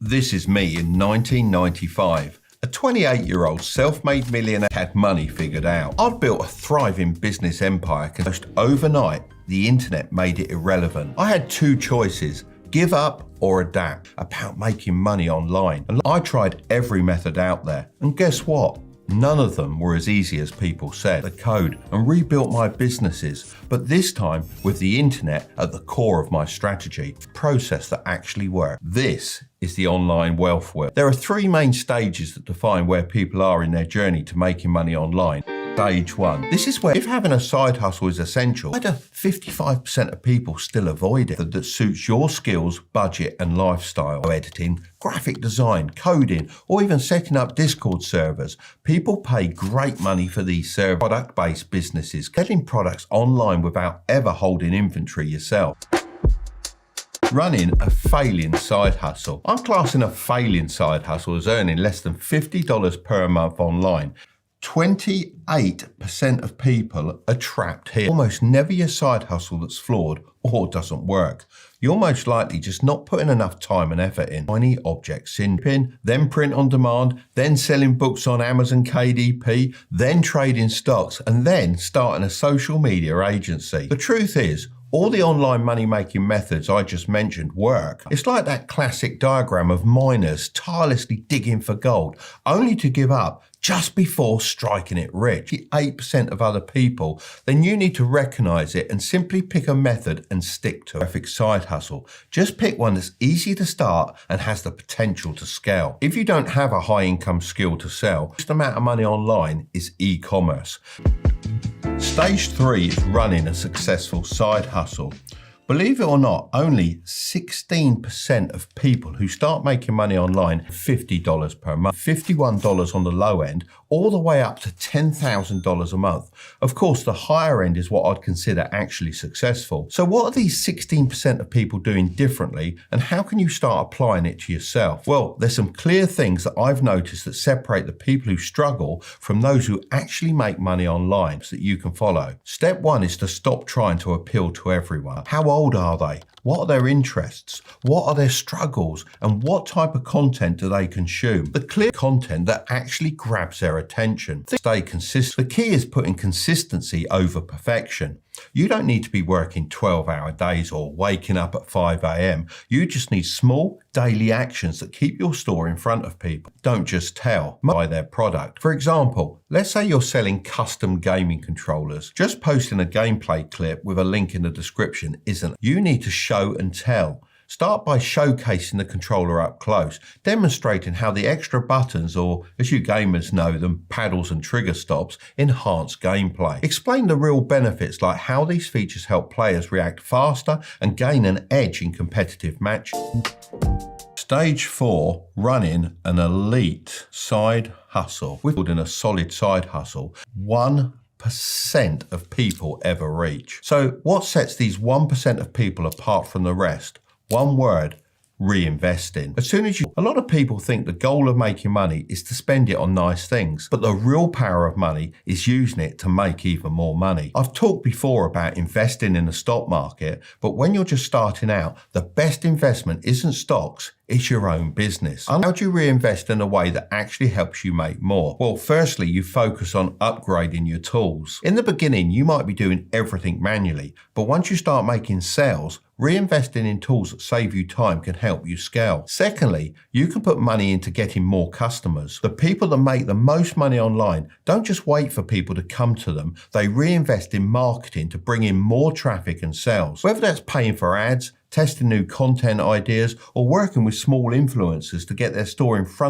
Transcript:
This is me in 1995. A 28-year-old self-made millionaire had money figured out. I'd built a thriving business empire. Almost overnight, the internet made it irrelevant. I had two choices: give up or adapt, about making money online. And I tried every method out there. And guess what? None of them were as easy as people said. The code and rebuilt my businesses, but this time with the internet at the core of my strategy, a process that actually worked. This is the online wealth wheel. There are three main stages that define where people are in their journey to making money online. Stage one. This is where, if having a side hustle is essential, why do 55% of people still avoid it? That suits your skills, budget and lifestyle. Editing, graphic design, coding, or even setting up Discord servers. People pay great money for these servers. Product-based businesses, selling products online without ever holding inventory yourself. Running a failing side hustle. I'm classing a failing side hustle as earning less than $50 per month online. 28% of people are trapped here. Almost never your side hustle that's flawed or doesn't work. You're most likely just not putting enough time and effort in. Tiny object synpin, then print on demand, then selling books on Amazon KDP, then trading stocks, and then starting a social media agency. The truth is, all the online money-making methods I just mentioned work. It's like that classic diagram of miners tirelessly digging for gold, only to give up just before striking it rich. 8% of other people, then you need to recognize it and simply pick a method and stick to it. Perfect side hustle. Just pick one that's easy to start and has the potential to scale. If you don't have a high income skill to sell, the amount of money online is e-commerce. Stage 3 is running a successful side hustle. Believe it or not, only 16% of people who start making money online $50 per month, $51 on the low end, all the way up to $10,000 a month. Of course, the higher end is what I'd consider actually successful. So what are these 16% of people doing differently, and how can you start applying it to yourself? Well, there's some clear things that I've noticed that separate the people who struggle from those who actually make money online that you can follow. Step 1 is to stop trying to appeal to everyone. How old are they? What are their interests? What are their struggles? And what type of content do they consume? The clear content that actually grabs their attention. Stay consistent. The key is putting consistency over perfection. You don't need to be working 12-hour days or waking up at 5 a.m. You just need small daily actions that keep your store in front of people. Don't just buy their product. For example, let's say you're selling custom gaming controllers. Just posting a gameplay clip with a link in the description isn't. You need to show and tell. Start by showcasing the controller up close, demonstrating how the extra buttons, or as you gamers know them, paddles and trigger stops, enhance gameplay. Explain the real benefits, like how these features help players react faster and gain an edge in competitive matches. Stage 4, running an elite side hustle. We're building a solid side hustle. 1% of people ever reach. So what sets these 1% of people apart from the rest? One word: reinvesting. A lot of people think the goal of making money is to spend it on nice things, but the real power of money is using it to make even more money. I've talked before about investing in the stock market, but when you're just starting out, the best investment isn't stocks, it's your own business. How do you reinvest in a way that actually helps you make more? Well, firstly, you focus on upgrading your tools. In the beginning, you might be doing everything manually, but once you start making sales, reinvesting in tools that save you time can help you scale. Secondly, you can put money into getting more customers. The people that make the most money online don't just wait for people to come to them, they reinvest in marketing to bring in more traffic and sales. Whether that's paying for ads, testing new content ideas, or working with small influencers to get their store in front